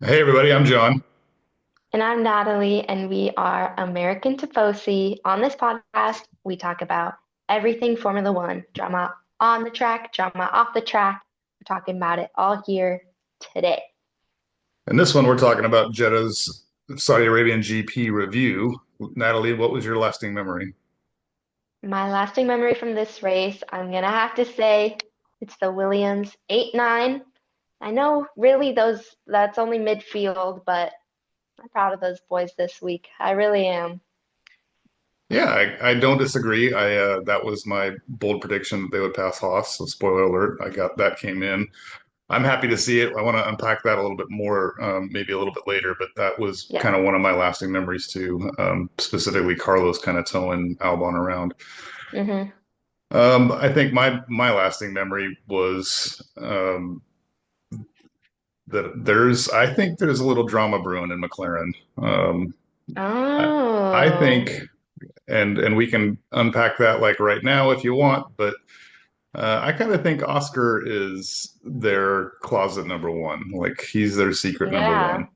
Hey everybody, I'm John. And I'm Natalie, and we are American Tifosi. On this podcast, we talk about everything Formula One, drama on the track, drama off the track. We're talking about it all here today. And this one we're talking about Jeddah's Saudi Arabian GP review. Natalie, what was your lasting memory? My lasting memory from this race, I'm gonna have to say it's the Williams 8-9. I know really that's only midfield, but I'm proud of those boys this week. I really am. Yeah, I don't disagree. I That was my bold prediction that they would pass Haas. So spoiler alert, I got that came in. I'm happy to see it. I want to unpack that a little bit more, maybe a little bit later, but that was Yeah. kind of one of my lasting memories too. Specifically Carlos kind of towing Albon around. Mm-hmm. I think my lasting memory was that I think there's a little drama brewing in McLaren. I, I Oh. think, and we can unpack that like right now if you want, but I kind of think Oscar is their closet number one. Like he's their secret number one.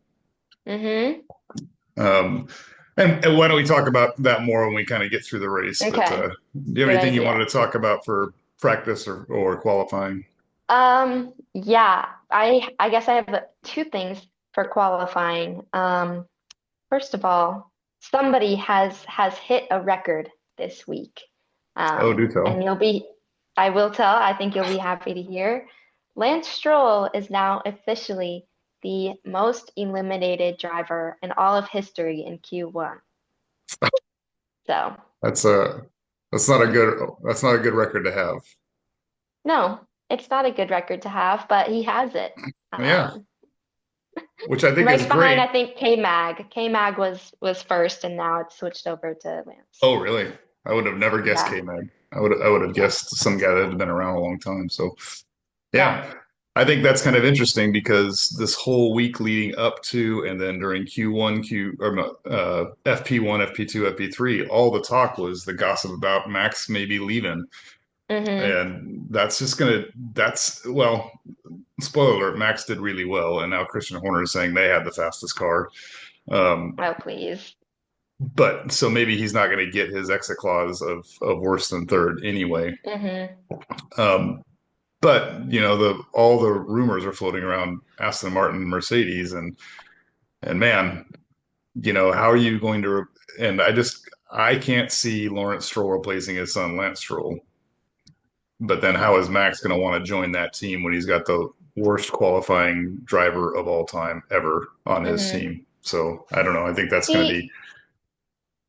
Yeah. Mm-hmm. Um, and why don't we talk about that more when we kind of get through the race? But Okay. do you have Good anything you wanted idea. to talk about for practice or qualifying? Yeah, I guess I have two things for qualifying. First of all, somebody has hit a record this week. Oh, do And tell. I will tell, I think you'll be happy to hear. Lance Stroll is now officially the most eliminated driver in all of history in Q1. So, That's a that's not a good record to have. no, it's not a good record to have, but he has it. Yeah, Um, which I think is Right behind, great. I think K-Mag. K-Mag was first, and now it's switched over to Lance. Oh, really? I would have never guessed Yeah, K-Mag. I would have yeah, guessed some guy that had been around a long time. So, yeah. yeah, I think that's kind of interesting because this whole week leading up to and then during Q1, Q or no, FP1, FP2, FP3, all the talk was the gossip about Max maybe leaving. Mm-hmm. And that's just gonna that's well, spoiler alert, Max did really well, and now Christian Horner is saying they had the fastest car. Um, Oh, please. but so maybe he's not going to get his exit clause of worse than third anyway. Mm-hmm. Um, but you know the all the rumors are floating around Aston Martin, Mercedes, and man, you know how are you going to? And I can't see Lawrence Stroll replacing his son Lance Stroll. But then how is Max going to want to join that team when he's got the worst qualifying driver of all time ever on his Mm-hmm. team? So I don't know. I think that's going to be See,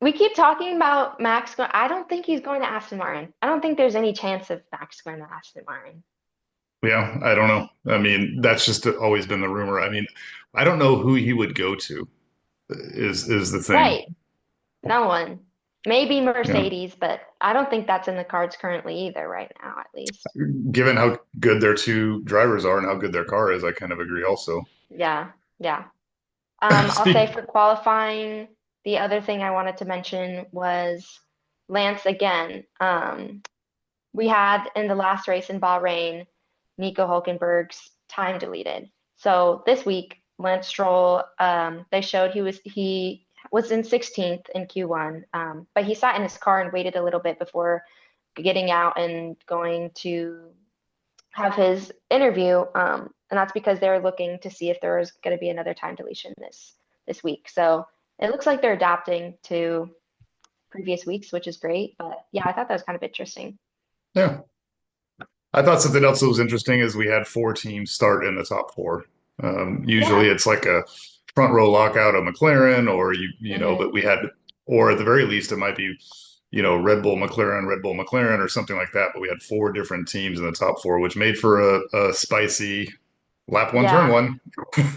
we keep talking about Max going. I don't think he's going to Aston Martin. I don't think there's any chance of Max going to Aston Martin. Yeah, I don't know. I mean, that's just always been the rumor. I mean, I don't know who he would go to is the thing. Right. No one. Maybe You know, Mercedes, but I don't think that's in the cards currently either, right now, at least. given how good their two drivers are and how good their car is, I kind of agree also. Yeah, yeah. I'll say Speak. for qualifying, the other thing I wanted to mention was Lance again. We had in the last race in Bahrain, Nico Hulkenberg's time deleted. So this week, Lance Stroll, they showed he was in 16th in Q1, but he sat in his car and waited a little bit before getting out and going to have his interview. And that's because they're looking to see if there is going to be another time deletion this week. So it looks like they're adapting to previous weeks, which is great. But yeah, I thought that was kind of interesting. Yeah. I thought something else that was interesting is we had four teams start in the top four. Usually Yeah. it's like a front row lockout of McLaren or you know, Hmm. but we had, or at the very least, it might be, you know, Red Bull, McLaren, or something like that. But we had four different teams in the top four, which made for a spicy lap one, turn Yeah. one.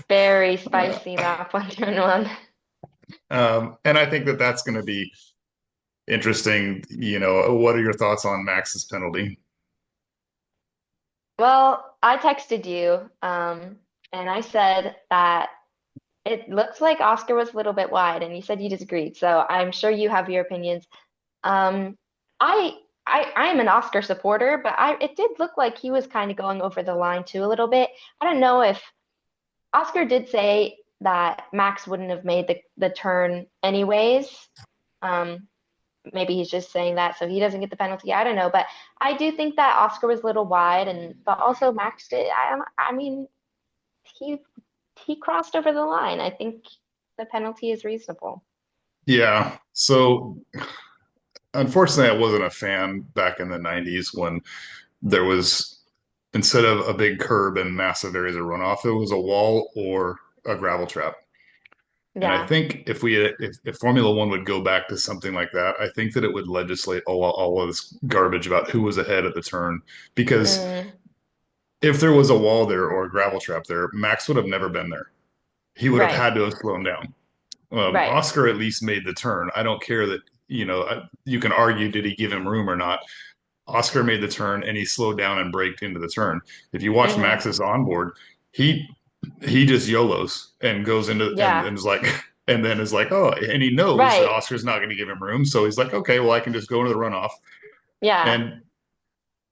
Very Uh, spicy lap 121. and I think that that's going to be interesting. You know, what are your thoughts on Max's penalty? Well, I texted you, and I said that it looks like Oscar was a little bit wide, and you said you disagreed. So I'm sure you have your opinions. Um, I I am an Oscar supporter, but I it did look like he was kind of going over the line too a little bit. I don't know if Oscar did say that Max wouldn't have made the turn anyways. Um, maybe he's just saying that so he doesn't get the penalty. I don't know, but I do think that Oscar was a little wide, and but also Max did. I mean, he he crossed over the line. I think the penalty is reasonable. Yeah. So unfortunately, I wasn't a fan back in the 90s when there was, instead of a big curb and massive areas of runoff, it was a wall or a gravel trap. And I Yeah. think if Formula One would go back to something like that, I think that it would legislate all of this garbage about who was ahead at the turn. Because Mm, if there was a wall there or a gravel trap there, Max would have never been there. He would have right. had to have slowed down. Right. Oscar at least made the turn. I don't care that, you can argue, did he give him room or not? Oscar made the turn and he slowed down and braked into the turn. If you watch Hmm. Max's onboard, he he just YOLOs and goes into Yeah. and is like and then is like, oh, and he knows that Right. Oscar's not going to give him room, so he's like, okay, well, I can just go into the runoff. Yeah.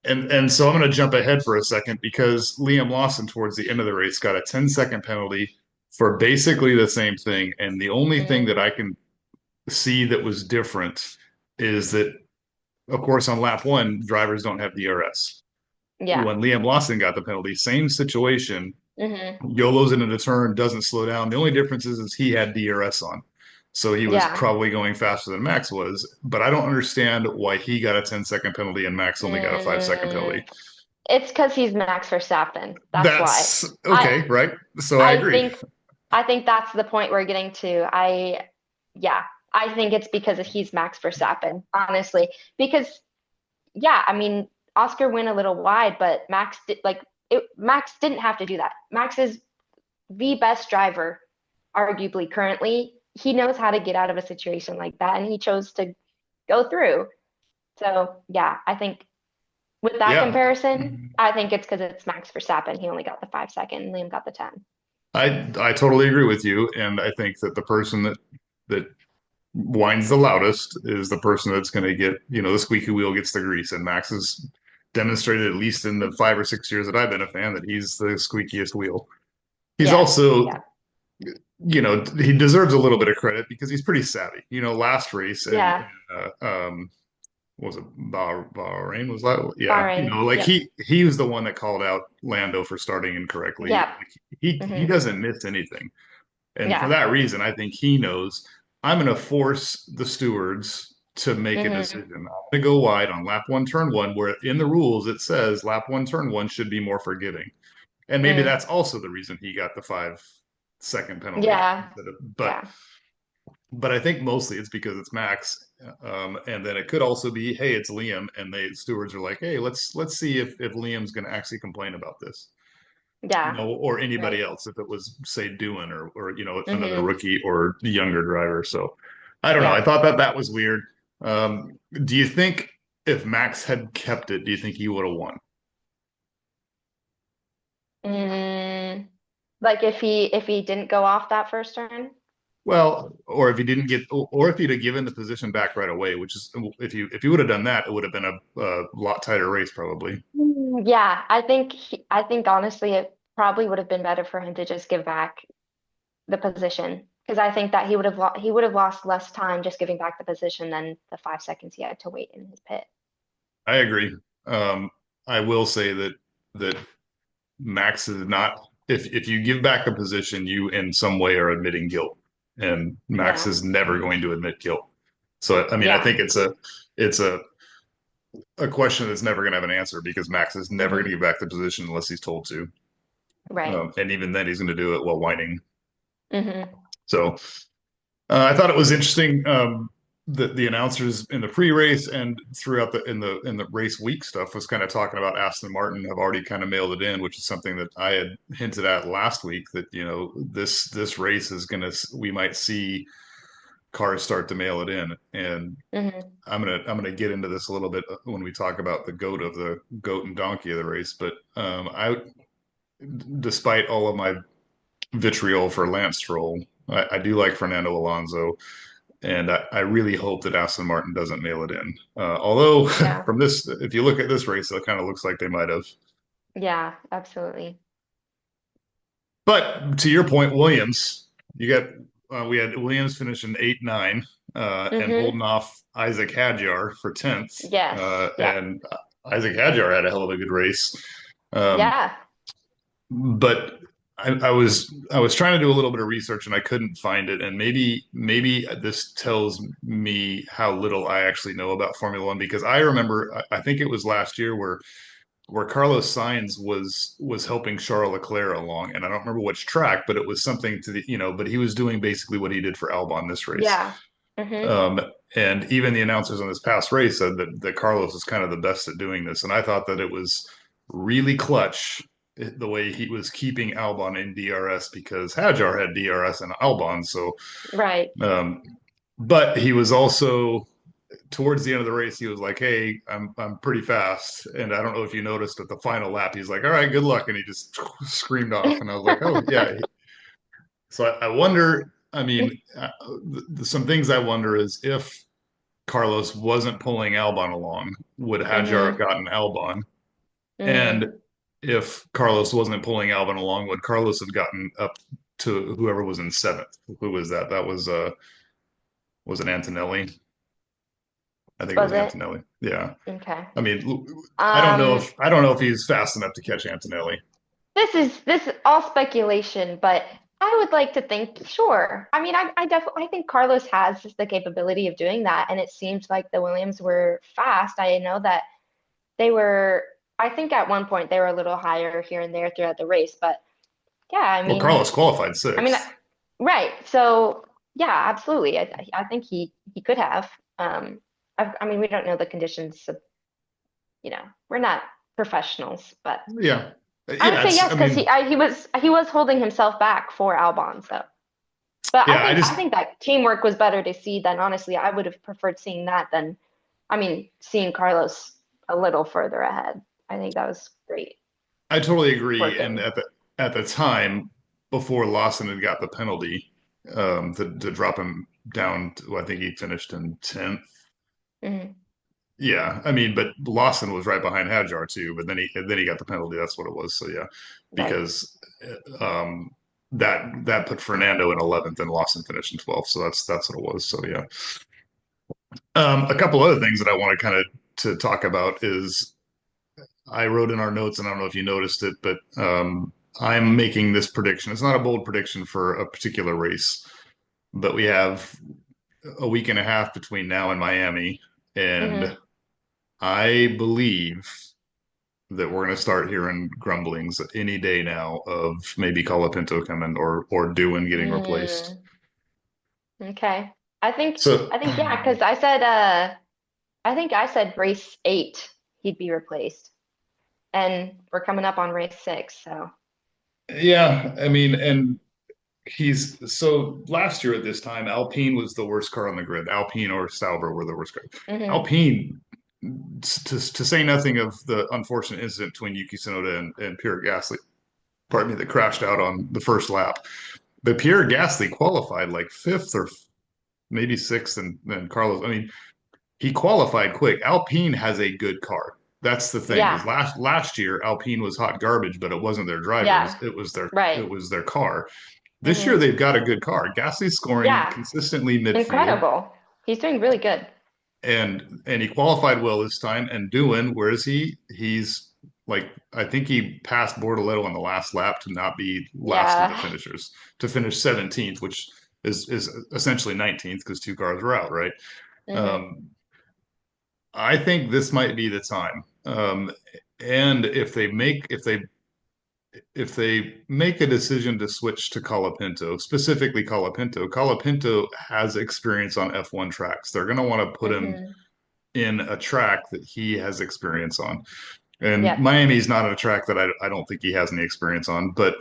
And and so I'm going to jump ahead for a second because Liam Lawson towards the end of the race got a 10-second penalty for basically the same thing. And the only thing that Hmm. I can see that was different is that, of course, on lap one, drivers don't have DRS. Yeah. When Liam Lawson got the penalty, same situation. Hmm. YOLO's into the turn, doesn't slow down. The only difference is he had DRS on. So he was Yeah. probably going faster than Max was. But I don't understand why he got a 10-second penalty and Max only got a 5-second penalty. Mm, it's because he's Max Verstappen. That's why. That's I okay, right? So I I agree. think I think that's the point we're getting to. Yeah, I think it's because he's Max Verstappen, honestly. Because yeah, I mean, Oscar went a little wide, but Max didn't have to do that. Max is the best driver, arguably currently. He knows how to get out of a situation like that, and he chose to go through. So yeah, I think with that Yeah. comparison, I think it's because it's Max Verstappen. He only got the 5 second, Liam got the 10. I totally agree with you. And I think that the person that whines the loudest is the person that's going to get, the squeaky wheel gets the grease. And Max has demonstrated, at least in the 5 or 6 years that I've been a fan, that he's the squeakiest wheel. He's Yeah, also, yeah, he deserves a little bit of credit because he's pretty savvy. Last race and yeah. was it Bahrain? Was that? Yeah, Bahrain. like Yep. he was the one that called out Lando for starting incorrectly. Yep. Like, he Hmm. doesn't miss anything. And for Yeah. that reason, I think he knows I'm going to force the stewards to make a Hmm. decision. I'm going to go wide on lap one, turn one, where in the rules it says lap one, turn one should be more forgiving. And maybe Mm. that's also the reason he got the 5-second penalty Yeah. instead of, Yeah. but I think mostly it's because it's Max. And then it could also be, hey, it's Liam, and the stewards are like, hey, let's see if Liam's going to actually complain about this, Yeah. or anybody Right. else if it was say Doohan or another Hmm. rookie or younger driver. So I don't know. I Yeah. thought that was weird. Do you think if Max had kept it, do you think he would have won? Mm. Like if he didn't go off that first turn. Well, or if he didn't get, or if he'd have given the position back right away, which is if you would have done that, it would have been a lot tighter race probably. Yeah, I think honestly it probably would have been better for him to just give back the position because I think that he would have lost less time just giving back the position than the 5 seconds he had to wait in his pit. I agree. Um, I will say that Max is not. If you give back the position, you in some way are admitting guilt, and Max Yeah. is never going to admit guilt. So I mean, I Yeah. think it's a question that's never going to have an answer because Max is never going to Hmm. give back the position unless he's told to, Right. and even then he's going to do it while whining. Hmm. So I thought it was interesting that the announcers in the pre-race and throughout the race week stuff was kind of talking about Aston Martin have already kind of mailed it in, which is something that I had hinted at last week that this race is gonna we might see cars start to mail it in, and Hmm. I'm gonna get into this a little bit when we talk about the goat and donkey of the race, but I despite all of my vitriol for Lance Stroll, I do like Fernando Alonso. And I really hope that Aston Martin doesn't mail it in. Although Yeah. from this, if you look at this race, it kind of looks like they might have. Yeah, absolutely. But to your point, Williams. you got we had Williams finishing 8-9 and Mm-hmm. holding off Isaac Hadjar for 10th. Yes. Yep. And Isaac Hadjar had a hell of a good race. Um, Yeah. but I was trying to do a little bit of research and I couldn't find it. And maybe this tells me how little I actually know about Formula One because I remember I think it was last year where Carlos Sainz was helping Charles Leclerc along, and I don't remember which track, but it was something to the but he was doing basically what he did for Albon this race. Yeah. Mm-hmm. Um, and even the announcers on this past race said that Carlos is kind of the best at doing this, and I thought that it was really clutch the way he was keeping Albon in DRS because Hadjar had DRS and Albon, so Right. um, but he was also towards the end of the race, he was like, "Hey, I'm pretty fast," and I don't know if you noticed at the final lap, he's like, "All right, good luck," and he just screamed off, and I was like, "Oh yeah." So I wonder. I mean, some things I wonder is if Carlos wasn't pulling Albon along, would Hadjar have Mm-hmm. gotten Albon? Mm. And if Carlos wasn't pulling Albon along, would Carlos have gotten up to whoever was in seventh? Who was that? That was it Antonelli? I think it Was was it? Antonelli. Yeah. Okay. I mean, Um, I don't know if he's fast enough to catch Antonelli. this is all speculation, but I would like to think, sure. I mean, I definitely I think Carlos has the capability of doing that, and it seems like the Williams were fast. I know that they were, I think at one point they were a little higher here and there throughout the race, but yeah, Well, Carlos qualified I mean, sixth. right. So yeah, absolutely. I think he could have. I mean, we don't know the conditions of, we're not professionals, but Yeah, I would yeah. say It's yes I because mean, he was holding himself back for Albon. So, but yeah. I think that teamwork was better to see than honestly. I would have preferred seeing that than, I mean, seeing Carlos a little further ahead. I think that was great I totally agree. And working. at the time before Lawson had got the penalty to drop him down, to, I think he finished in 10th. Hmm. Yeah, I mean, but Lawson was right behind Hadjar too. But then he got the penalty. That's what it was. So yeah, Right. because um, that put Fernando in 11th and Lawson finished in 12th. So that's what it was. So yeah. A couple other things that I want to kind of to talk about is I wrote in our notes, and I don't know if you noticed it, but I'm making this prediction. It's not a bold prediction for a particular race, but we have a week and a half between now and Miami, and Hmm. I believe that we're going to start hearing grumblings any day now of maybe Colapinto coming or Doohan getting replaced. Mm, okay. So I think yeah, because I think I said race 8 he'd be replaced, and we're coming up on race 6, so. yeah, I mean, and he's so last year at this time, Alpine was the worst car on the grid. Alpine or Sauber were the worst car. Hmm. Alpine, to say nothing of the unfortunate incident between Yuki Tsunoda and Pierre Gasly, pardon me, that crashed out on the first lap. But Pierre Gasly qualified like fifth or maybe sixth, and then Carlos. I mean, he qualified quick. Alpine has a good car. That's the thing. Is Yeah. last year Alpine was hot garbage, but it wasn't their drivers. Yeah. Right. It was their car. This year Hmm. they've got a good car. Gasly's scoring Yeah. consistently midfield, Incredible. He's doing really good. and he qualified well this time. And Doohan, where is he? He's like I think he passed Bortoleto on the last lap to not be last of the Yeah. finishers to finish 17th, which is essentially 19th because two cars were out, right? Hmm. Um, I think this might be the time. And if they make a decision to switch to Colapinto, specifically Colapinto has experience on F1 tracks. They're going to want to put him Hmm. in a track that he has experience on. And Yep. Miami's not a track that I don't think he has any experience on, but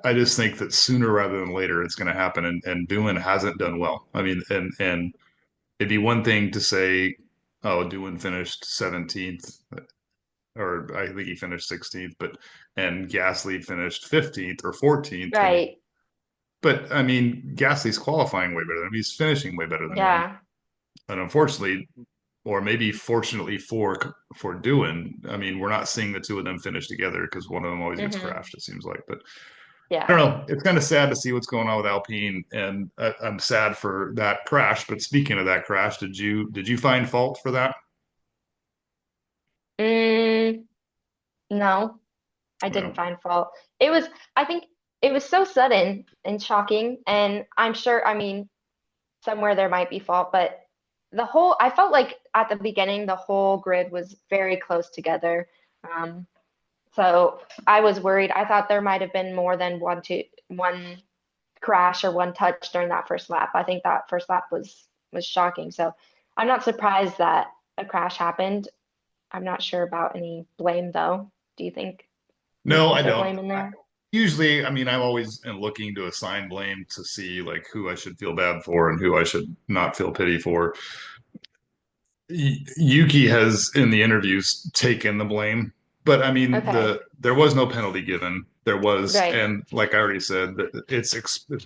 I just think that sooner rather than later it's going to happen. And Doohan hasn't done well. I mean, and it'd be one thing to say, oh, Doohan finished 17th, or I think he finished 16th, but and Gasly finished 15th or 14th. And Right. but I mean, Gasly's qualifying way better than him. He's finishing way better than him. Yeah. And unfortunately, or maybe fortunately for Doohan, I mean, we're not seeing the two of them finish together because one of them always gets Hmm. crashed. It seems like, but. I Yeah. don't know. It's kind of sad to see what's going on with Alpine, and I'm sad for that crash. But speaking of that crash, did you find fault for that? Mm, no, I didn't No. find fault. It was, I think it was so sudden and shocking. And I'm sure, I mean, somewhere there might be fault, but I felt like at the beginning, the whole grid was very close together. Um, so I was worried. I thought there might have been more than one crash or one touch during that first lap. I think that first lap was shocking. So I'm not surprised that a crash happened. I'm not sure about any blame though. Do you think No, I is there don't. blame in there? Usually, I mean, I'm always looking to assign blame to see like who I should feel bad for and who I should not feel pity for. Yuki has in the interviews taken the blame, but I mean, Okay. there was no penalty given. There was, Right. and like I already said, it's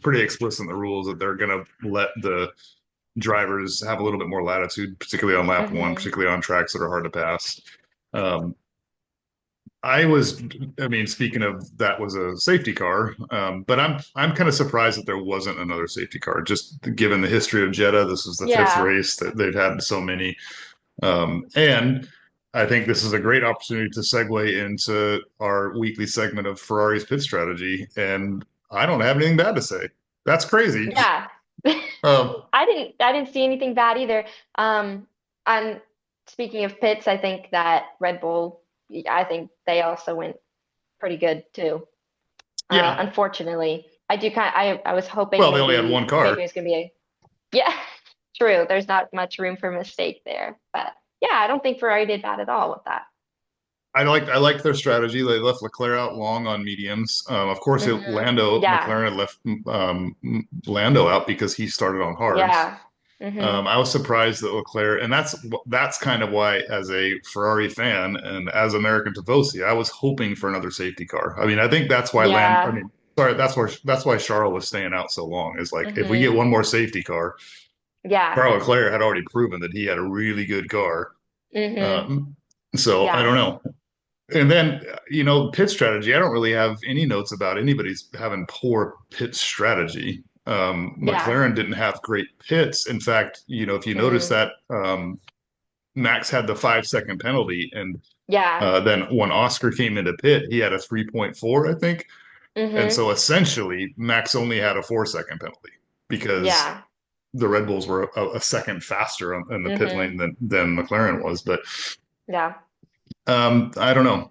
pretty explicit in the rules that they're going to let the drivers have a little bit more latitude, particularly on lap one, Mm-hmm. particularly on tracks that are hard to pass. Um, I was, I mean, speaking of that was a safety car, but I'm kind of surprised that there wasn't another safety car. Just given the history of Jeddah, this is the fifth Yeah. race that they've had so many, and I think this is a great opportunity to segue into our weekly segment of Ferrari's pit strategy. And I don't have anything bad to say. That's crazy. Yeah. Um, I didn't see anything bad either. And speaking of pits, I think that Red Bull, I think they also went pretty good too. yeah. Unfortunately, I do kind I was hoping Well, they only had one maybe car. it's gonna be a yeah, true. There's not much room for mistake there. But yeah, I don't think Ferrari did bad at all with that. I liked their strategy. They left Leclerc out long on mediums. Of course, Yeah. McLaren had left Lando out because he started on hards. Yeah. Hmm. I was surprised that Leclerc, and that's kind of why, as a Ferrari fan and as American Tifosi, I was hoping for another safety car. I mean, I think that's why I Yeah. mean, sorry, that's why Charles was staying out so long. Is like if we get Hmm. one more safety car, Yeah. Charles Leclerc had already proven that he had a really good car. Hmm. Um, so I Yeah. don't know. And then, pit strategy, I don't really have any notes about anybody's having poor pit strategy. Yeah. McLaren didn't have great pits. In fact, if you notice Mm. that Max had the 5-second penalty, and Yeah. then when Oscar came into pit, he had a 3.4, I think. And Hmm. so essentially, Max only had a 4-second penalty because Yeah. the Red Bulls were a second faster in the pit Hmm. lane than McLaren was. But Yeah. I don't know.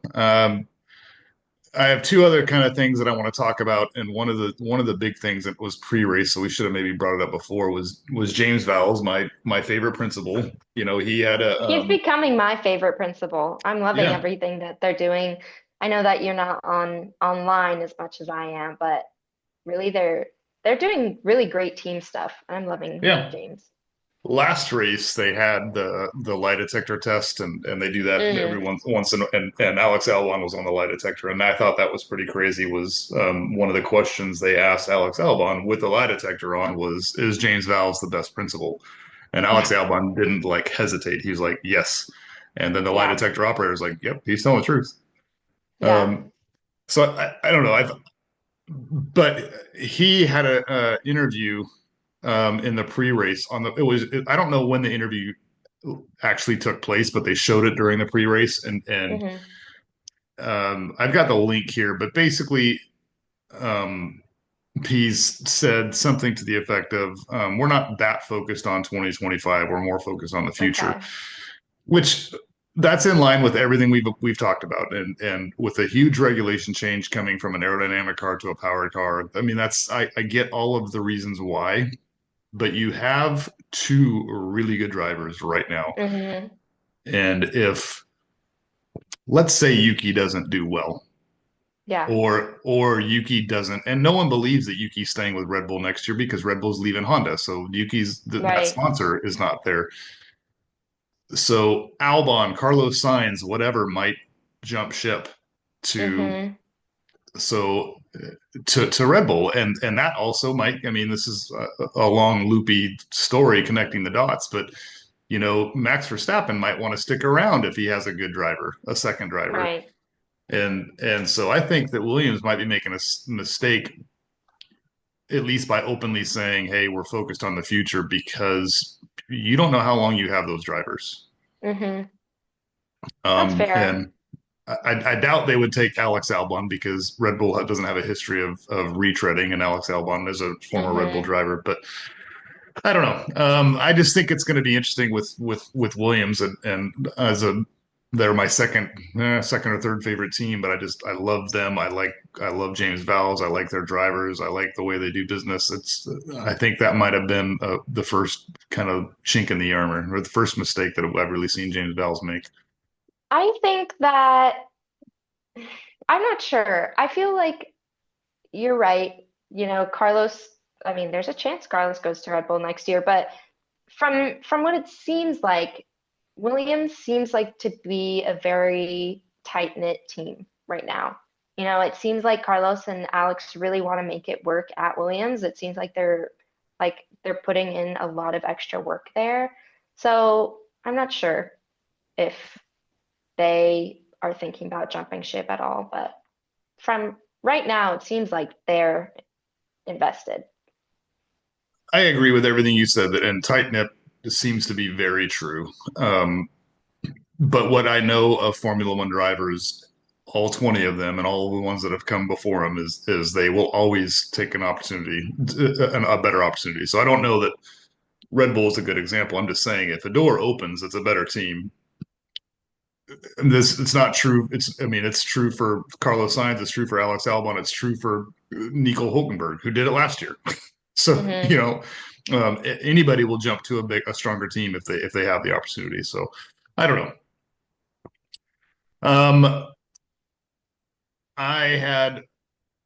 I have two other kind of things that I want to talk about, and one of the big things that was pre-race, so we should have maybe brought it up before, was James Vowles, my favorite principal. He had a He's becoming my favorite principal. I'm loving yeah, everything that they're doing. I know that you're not on online as much as I am, but really they're doing really great team stuff. I'm loving yeah. James. Last race they had the lie detector test, and they do that every Mm. once and Alex Albon was on the lie detector, and I thought that was pretty crazy. Was one of the questions they asked Alex Albon with the lie detector on was, is James Vowles the best principal? And Alex Albon didn't like hesitate. He was like, yes. And then the lie Yeah. detector operator was like, yep, he's telling the truth. Yeah. So I don't know. But he had a interview in the pre-race on the. I don't know when the interview actually took place, but they showed it during the pre-race, and Hmm. I've got the link here. But basically, um, Pease said something to the effect of, "We're not that focused on 2025. We're more focused on the future," Okay. which that's in line with everything we've talked about, and with a huge regulation change coming from an aerodynamic car to a powered car. I mean, I get all of the reasons why, but you have two really good drivers right now, Hmm. and if let's say Yuki doesn't do well, Yeah. or Yuki doesn't, and no one believes that Yuki's staying with Red Bull next year because Red Bull's leaving Honda, so that Right. sponsor is not there. So Albon, Carlos Sainz, whatever might jump ship to Hmm. so to Red Bull, and that also might. I mean, this is a long loopy story connecting the dots, but Max Verstappen might want to stick around if he has a good driver, a second driver. Right. And so I think that Williams might be making a mistake, at least by openly saying, "Hey, we're focused on the future," because you don't know how long you have those drivers. Hmm. That's fair. And I doubt they would take Alex Albon because Red Bull doesn't have a history of retreading, and Alex Albon is a former Red Bull Hmm. driver. But I don't know. I just think it's going to be interesting with Williams, and as a they're my second or third favorite team, but I love them. I love James Vowles. I like their drivers. I like the way they do business. It's I think that might have been the first kind of chink in the armor, or the first mistake that I've really seen James Vowles make. I think that I'm not sure. I feel like you're right. Carlos, I mean, there's a chance Carlos goes to Red Bull next year, but from what it seems like, Williams seems like to be a very tight-knit team right now. It seems like Carlos and Alex really want to make it work at Williams. It seems like they're putting in a lot of extra work there. So I'm not sure if they are thinking about jumping ship at all, but from right now, it seems like they're invested. I agree with everything you said, that and tight knit seems to be very true. But what I know of Formula One drivers, all 20 of them and all the ones that have come before them, is they will always take an opportunity, a better opportunity. So I don't know that Red Bull is a good example. I'm just saying if a door opens, it's a better team. And this it's not true. It's I mean it's true for Carlos Sainz. It's true for Alex Albon. It's true for Nico Hulkenberg, who did it last year. So Hmm. anybody will jump to a stronger team if they have the opportunity. So I don't know. Um, I had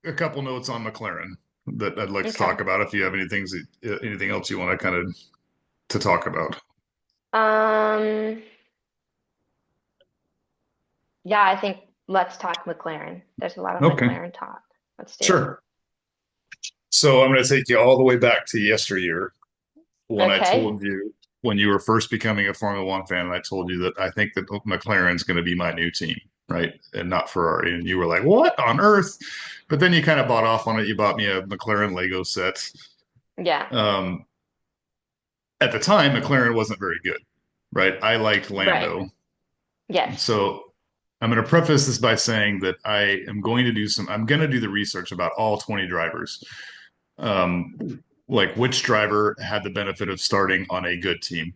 a couple notes on McLaren that I'd like to Okay. talk about. If you have anything else you want to kind of to talk about. Um, yeah, I think let's talk McLaren. There's a lot of Okay, McLaren talk. Let's do it. sure. So I'm going to take you all the way back to yesteryear when I Okay. told you when you were first becoming a Formula One fan, and I told you that I think that McLaren's going to be my new team, right? And not Ferrari. And you were like, "What on earth?" But then you kind of bought off on it. You bought me a McLaren Lego set. Yeah. Um, at the time, McLaren wasn't very good, right? I liked Right. Lando. Yes. So I'm going to preface this by saying that I'm going to do the research about all 20 drivers. Like which driver had the benefit of starting on a good team.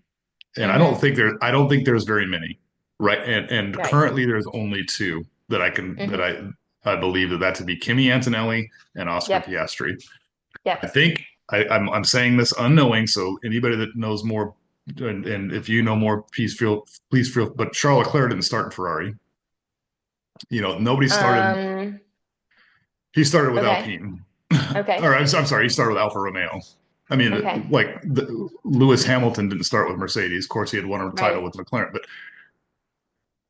And Hmm. I don't think there's very many, right? And Right. currently there's only two Hmm. I believe that to be Kimi Antonelli and Oscar Yep. Piastri. I Yep. think I'm saying this unknowing, so anybody that knows more, and if you know more, please feel. But Charles Leclerc didn't start in Ferrari. Nobody started. Um, He started with okay. Alpine, Okay. or I'm sorry, he started with Alfa Romeo. I Okay. mean, like Lewis Hamilton didn't start with Mercedes. Of course, he had won a title Right. with McLaren, but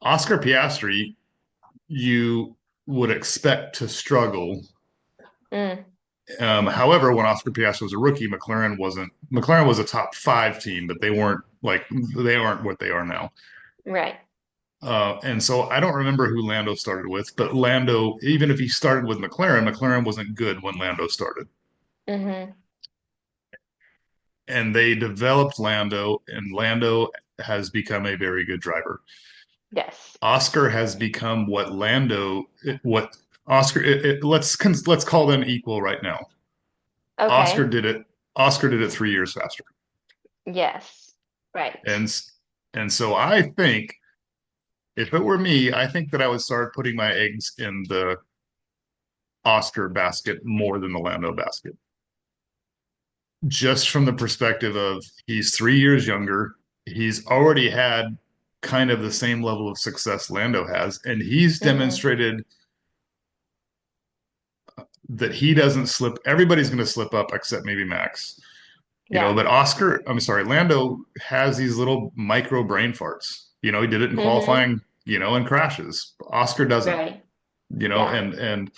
Oscar Piastri, you would expect to struggle. Mm. However, when Oscar Piastri was a rookie, McLaren wasn't. McLaren was a top five team, but they aren't what they are now. Right. And so I don't remember who Lando started with, but Lando, even if he started with McLaren, McLaren wasn't good when Lando started. Hmm. And they developed Lando, and Lando has become a very good driver. Yes. Oscar has become what Oscar. Let's call them equal right now. Oscar Okay. did it. Oscar did it 3 years faster, Yes. Right. and and so I think if it were me, I think that I would start putting my eggs in the Oscar basket more than the Lando basket, just from the perspective of he's 3 years younger. He's already had kind of the same level of success Lando has, and he's Hmm. demonstrated that he doesn't slip. Everybody's going to slip up except maybe Max, Yeah. but I'm sorry, Lando has these little micro brain farts. He did it in Hmm. qualifying, and crashes. Oscar doesn't, Right. Yeah. and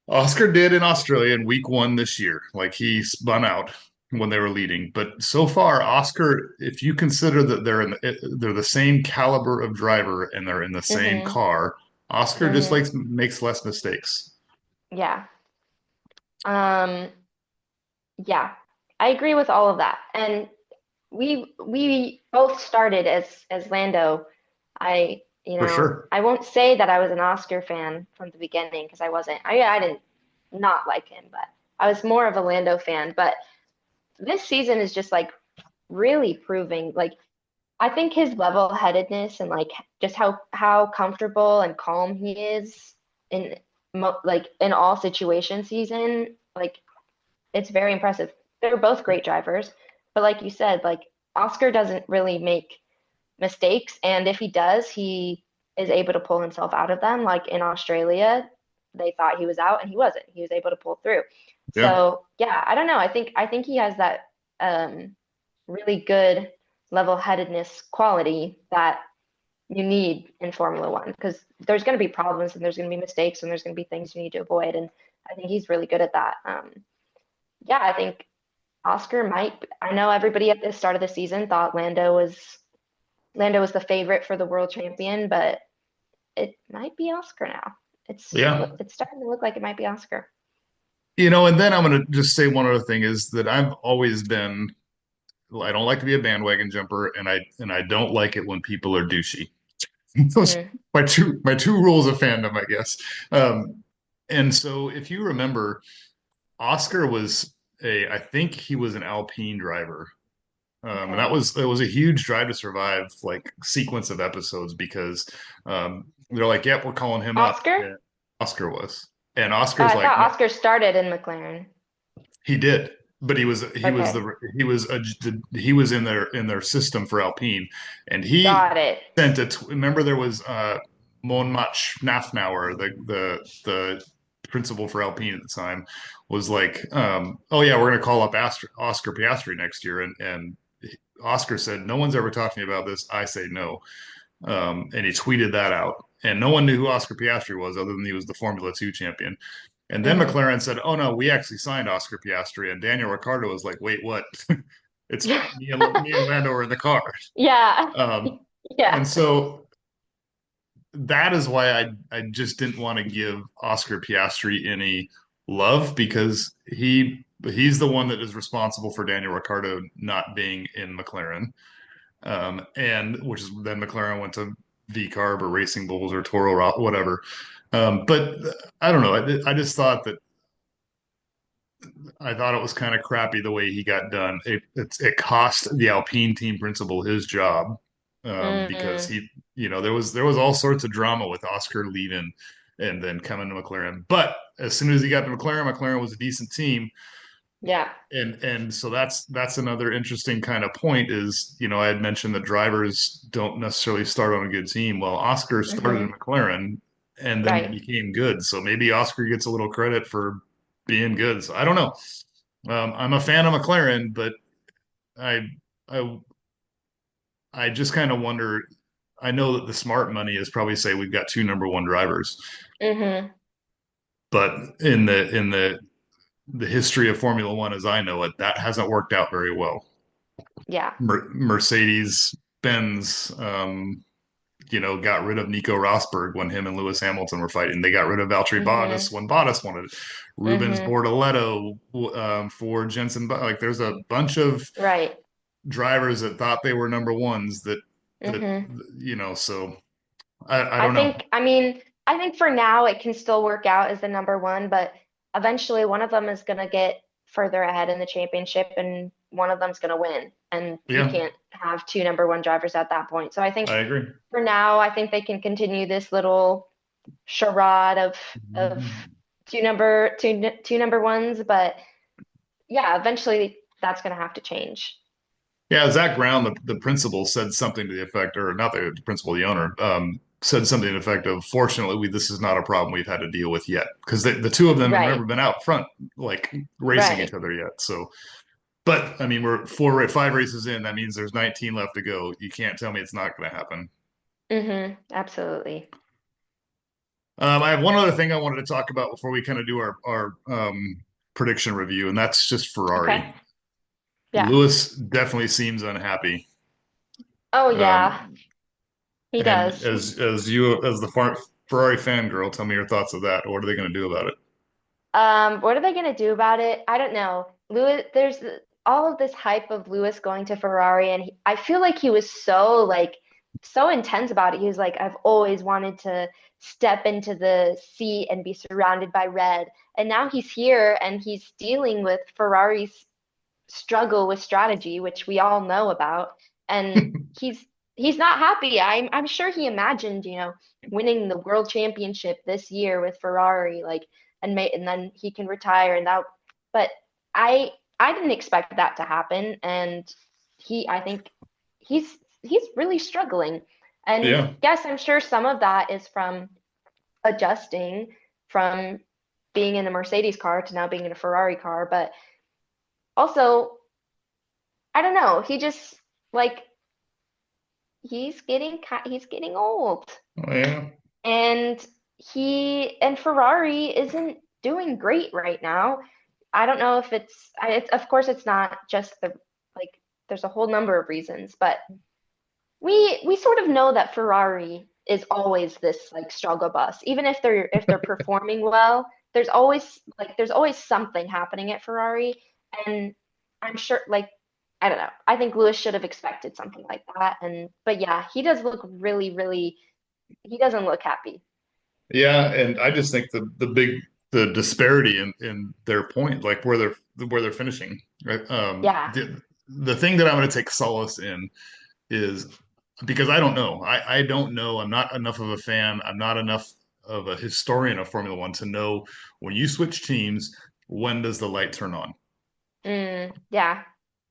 Oscar did in Australia in week one this year. Like he spun out when they were leading. But so far, Oscar, if you consider that they're the same caliber of driver and they're in the same Hmm. car, Oscar just Hmm. likes makes less mistakes. Yeah. Um, yeah. I agree with all of that. And we both started as Lando. For sure. I won't say that I was an Oscar fan from the beginning because I wasn't. I didn't not like him, but I was more of a Lando fan. But this season is just like really proving like I think his level-headedness and like just how comfortable and calm he is in like in all situations he's in, like it's very impressive. They're both great drivers, but like you said, like Oscar doesn't really make mistakes, and if he does, he is able to pull himself out of them. Like in Australia, they thought he was out and he wasn't. He was able to pull through. Yeah. So yeah, I don't know. I think he has that really good level-headedness quality that you need in Formula One because there's going to be problems and there's going to be mistakes and there's going to be things you need to avoid. And I think he's really good at that. Yeah, I think Oscar might. I know everybody at the start of the season thought Lando was the favorite for the world champion, but it might be Oscar now. Yeah. It's starting to look like it might be Oscar. And then I'm going to just say one other thing is that I've always been, I don't like to be a bandwagon jumper, and I don't like it when people are douchey. Those are Hmm. my two rules of fandom, I guess. Um, and so if you remember, Oscar was I think he was an Alpine driver. And Okay. that was a huge Drive to Survive like sequence of episodes because they're like, "Yep, we're calling him up." Oscar? And Oscar was, and Oh, Oscar's I like, thought "No, Oscar started in McLaren. he did." But Okay. he was in their system for Alpine, and he Got it. sent remember there was Monmach Schnafnauer, the principal for Alpine at the time, was like, oh yeah, we're gonna call up Oscar Piastri next year, and Oscar said, no one's ever talked to me about this. I say no. And he tweeted that out. And no one knew who Oscar Piastri was other than he was the Formula 2 champion. And then Hmm. McLaren said, oh no, we actually signed Oscar Piastri. And Daniel Ricciardo was like, wait, what? It's me and Lando are in the car. Yeah. Um, Yeah. and so that is why I just didn't want to give Oscar Piastri any love because he's the one that is responsible for Daniel Ricciardo not being in McLaren. And which is then McLaren went to V-Carb or Racing Bulls or Toro Rosso, whatever. But I don't know. I just thought that I thought it was kind of crappy the way he got done. It cost the Alpine team principal his job because Mm, there was all sorts of drama with Oscar leaving and then coming to McLaren. But as soon as he got to McLaren, McLaren was a decent team, yeah. and so that's another interesting kind of point is I had mentioned that drivers don't necessarily start on a good team. Well, Oscar started in Hmm. McLaren and then Right. became good, so maybe Oscar gets a little credit for being good. So I don't know. I'm a fan of McLaren, but I I I just kind of wonder. I know that the smart money is probably say we've got two number one drivers, Hmm. but in the history of Formula One as I know it, that hasn't worked out very well. Yeah. Mercedes Benz, got rid of Nico Rosberg when him and Lewis Hamilton were fighting. They got rid of Valtteri Hmm. Bottas when Bottas wanted it. Rubens Hmm. Bortoleto for Jensen. Like, there's a bunch of Right. drivers that thought they were number ones that Hmm. so I I don't know. think, I think for now it can still work out as the number one, but eventually one of them is going to get further ahead in the championship and one of them's going to win. And you Yeah, can't have two number one drivers at that point. So I think I agree. for now, I think they can continue this little charade of two number ones, but yeah, eventually that's going to have to change. Yeah, Zach Brown, the principal, said something to the effect, or not the principal, the owner, said something to the effect of, "Fortunately, this is not a problem we've had to deal with yet, because the two of them have never Right, been out front like racing each right. other yet." So, but I mean, we're five races in. That means there's 19 left to go. You can't tell me it's not going to happen. Absolutely. I have one other thing I wanted to talk about before we kind of do our prediction review, and that's just Okay. Ferrari. Yeah. Lewis definitely seems unhappy. Oh yeah, Um, he and does. as the Ferrari fangirl. Tell me your thoughts of that. What are they going to do about it? What are they gonna do about it? I don't know. Lewis, there's all of this hype of Lewis going to Ferrari, and I feel like he was so intense about it. He was like, I've always wanted to step into the seat and be surrounded by red. And now he's here and he's dealing with Ferrari's struggle with strategy, which we all know about. And he's he's not happy. I'm sure he imagined, winning the world championship this year with Ferrari, like and then he can retire and that. But I didn't expect that to happen, and I think he's really struggling. And Yeah. yes, I'm sure some of that is from adjusting from being in a Mercedes car to now being in a Ferrari car, but also I don't know. He just like he's getting old. Oh, yeah. And he and Ferrari isn't doing great right now. I don't know if of course it's not just the like there's a whole number of reasons, but we sort of know that Ferrari is always this like struggle bus. Even if they're performing well, there's always something happening at Ferrari, and I'm sure like I don't know. I think Lewis should have expected something like that. And but yeah, he does look really he doesn't look happy. Yeah, and I just think the disparity in their point, like where they're finishing, right? Yeah. The thing that I'm going to take solace in is because I don't know. I don't know. I'm not enough of a fan. I'm not enough of a historian of Formula One to know when you switch teams, when does the light turn on? Yeah.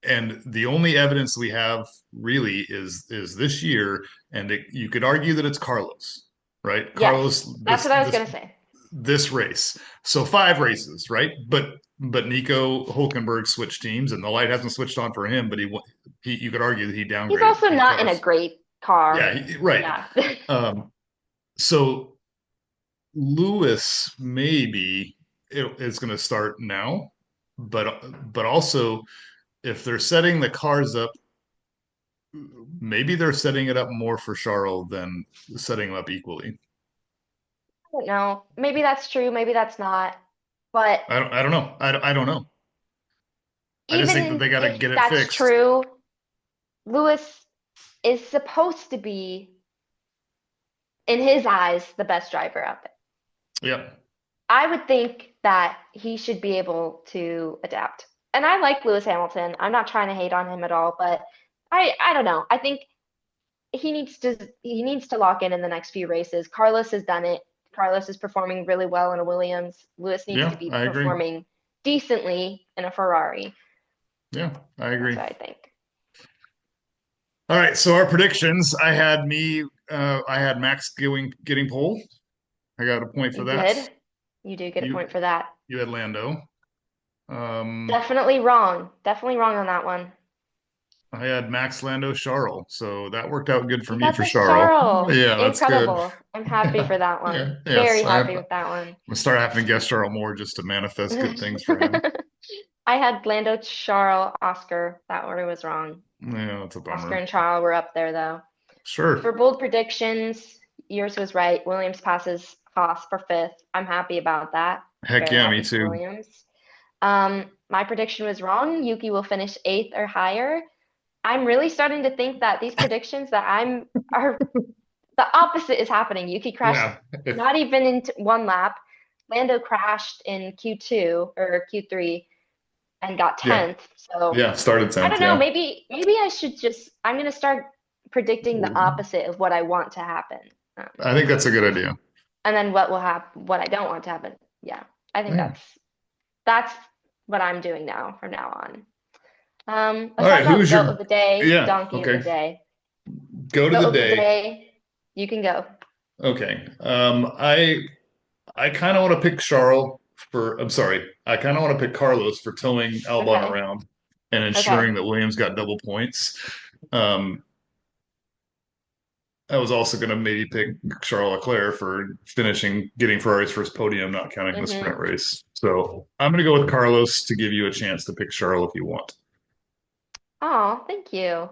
And the only evidence we have really is this year, and you could argue that it's Carlos, right? Yes. Carlos, That's what I was gonna say. this race, so 5 races, right? But Nico Hulkenberg switched teams, and the light hasn't switched on for him. But he you could argue that he He's downgraded also in not in a cars. great car. Yeah, right. Yeah. Um, so Lewis maybe is going to start now, but also if they're setting the cars up, maybe they're setting it up more for Charles than setting them up equally. I don't know. Maybe that's true, maybe that's not. But I don't know. I don't know. I just think that even they got to if get it that's fixed. true, Lewis is supposed to be, in his eyes, the best driver out there. Yeah, I would think that he should be able to adapt. And I like Lewis Hamilton. I'm not trying to hate on him at all, but I don't know. I think he needs to lock in the next few races. Carlos has done it. Carlos is performing really well in a Williams. Lewis needs to yeah, be I agree. performing decently in a Ferrari. Yeah, I That's agree. what I think. All right, so our predictions. I had Max getting pole. I got a point for You that. did. You do get a You point for that. you had Lando. Um, Definitely wrong. Definitely wrong on that one. I had Max Lando Charles, so that worked out good for You me got for the Charles. Charles. Yeah, that's good. Incredible. I'm happy Yeah, for that yeah, one. yes. Very happy with that one. I'm gonna start having to guess Charles more just to manifest good things for him. I had Lando, Charles, Oscar. That order was wrong. Yeah, that's a Oscar bummer. and Charles were up there though. For Sure. bold predictions, yours was right. Williams passes Haas for fifth. I'm happy about that. Heck Very yeah, me happy for too. Williams. My prediction was wrong. Yuki will finish eighth or higher. I'm really starting to think that these predictions that I'm are the opposite is happening. Yuki crashed Yeah. If not even in one lap. Lando crashed in Q2 or Q3 and got yeah, 10th. So yeah, started I 10th, don't know. yeah. Maybe I should just I'm gonna start predicting the opposite of what I want to happen. I think that's a good idea. And then what will happen, what I don't want to happen. Yeah, I think Yeah. that's what I'm doing now from now on. All Let's talk right, about who's goat of your the day, yeah, donkey of the okay. day. Go to Goat the of the day. day, you can go. Okay. I kind of want to pick Charles for I'm sorry. I kind of want to pick Carlos for towing Albon Okay, around and okay. ensuring that Williams got double points. Um, I was also going to maybe pick Charles Leclerc for getting Ferrari's first podium, not counting the sprint Mm-hmm. race. So I'm going to go with Carlos to give you a chance to pick Charles if you want. Oh, thank you.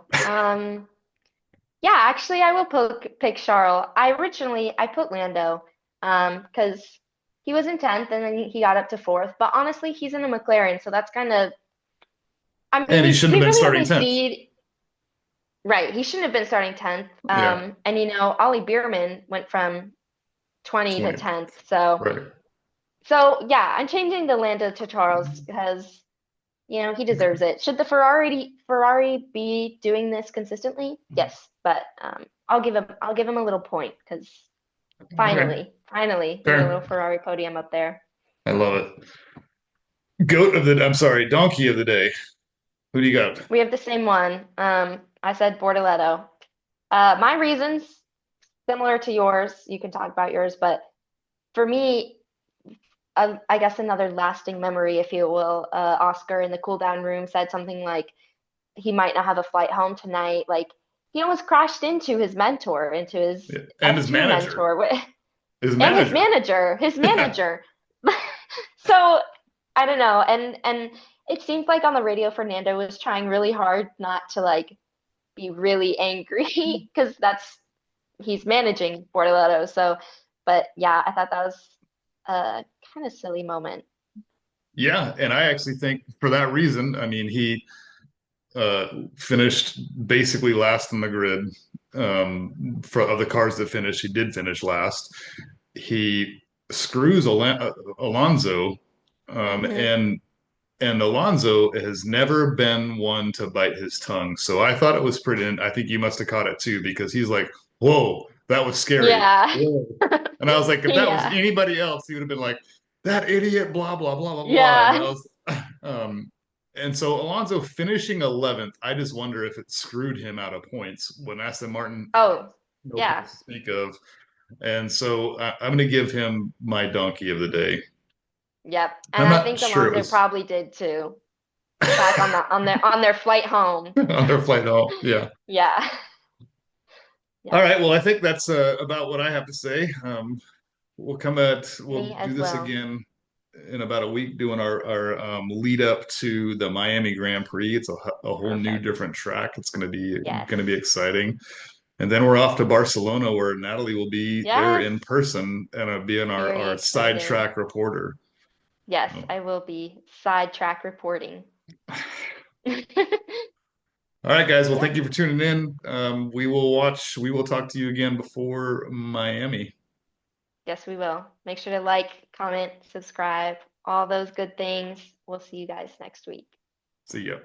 Yeah, actually, I will pick Charles. I put Lando. because he was in 10th and then he got up to fourth. But honestly, he's in a McLaren, so that's kind of, I mean, And he shouldn't have we been really starting only 10th. see, right, he shouldn't have been starting 10th. Yeah, And Ollie Bierman went from 20 to 20th. 10th. So, Right. yeah, I'm changing the Lando to Charles because, he deserves it. Should the Ferrari be doing this consistently? Yes, but I'll give him a little point because Okay. finally, get a little Fair. Ferrari podium up there. I love it. I'm sorry, donkey of the day. Who do you got? We have the same one. I said Bortoleto. My reasons similar to yours. You can talk about yours, but for me, I guess another lasting memory, if you will. Oscar in the cool down room said something like he might not have a flight home tonight. Like he almost crashed into his mentor, into his Yeah. And his F2 manager. mentor, His and his manager. manager, his Yeah. manager. So I don't know, and it seems like on the radio, Fernando was trying really hard not to like be really angry because that's he's managing Bortoleto. So, but yeah, I thought that was a kind of silly moment. Yeah, and I actually think for that reason, I mean, he finished basically last in the grid. For of the cars that finished, he did finish last. He screws Alonso, Hmm. and Alonso has never been one to bite his tongue. So I thought it was pretty. And I think you must have caught it too because he's like, "Whoa, that was scary." Yeah. Whoa. And I was like, if that was Yeah. anybody else, he would have been like, "That idiot," blah blah blah blah blah. And I Yeah. was, um, and so Alonso finishing 11th, I just wonder if it screwed him out of points when Aston Martin had Oh, no yeah. points to speak of. And so I'm going to give him my donkey of the day. Yep. And I'm I not think sure it Alonso was probably did too. Back on their flight home. on their flight home. Yeah. Yeah. All Yep. right. Well, I think that's about what I have to say. We'll Me do as this well. again in about a week, doing our lead up to the Miami Grand Prix. It's a whole new Perfect. different track. It's Yes. going to be exciting. And then we're off to Barcelona, where Natalie will be there Yes. in person and being Very our excited. sidetrack reporter. Yes, So, I will be sidetrack reporting. all right, guys. Well, Yeah. thank you for tuning in. We will talk to you again before Miami. Yes, we will. Make sure to like, comment, subscribe, all those good things. We'll see you guys next week. See ya.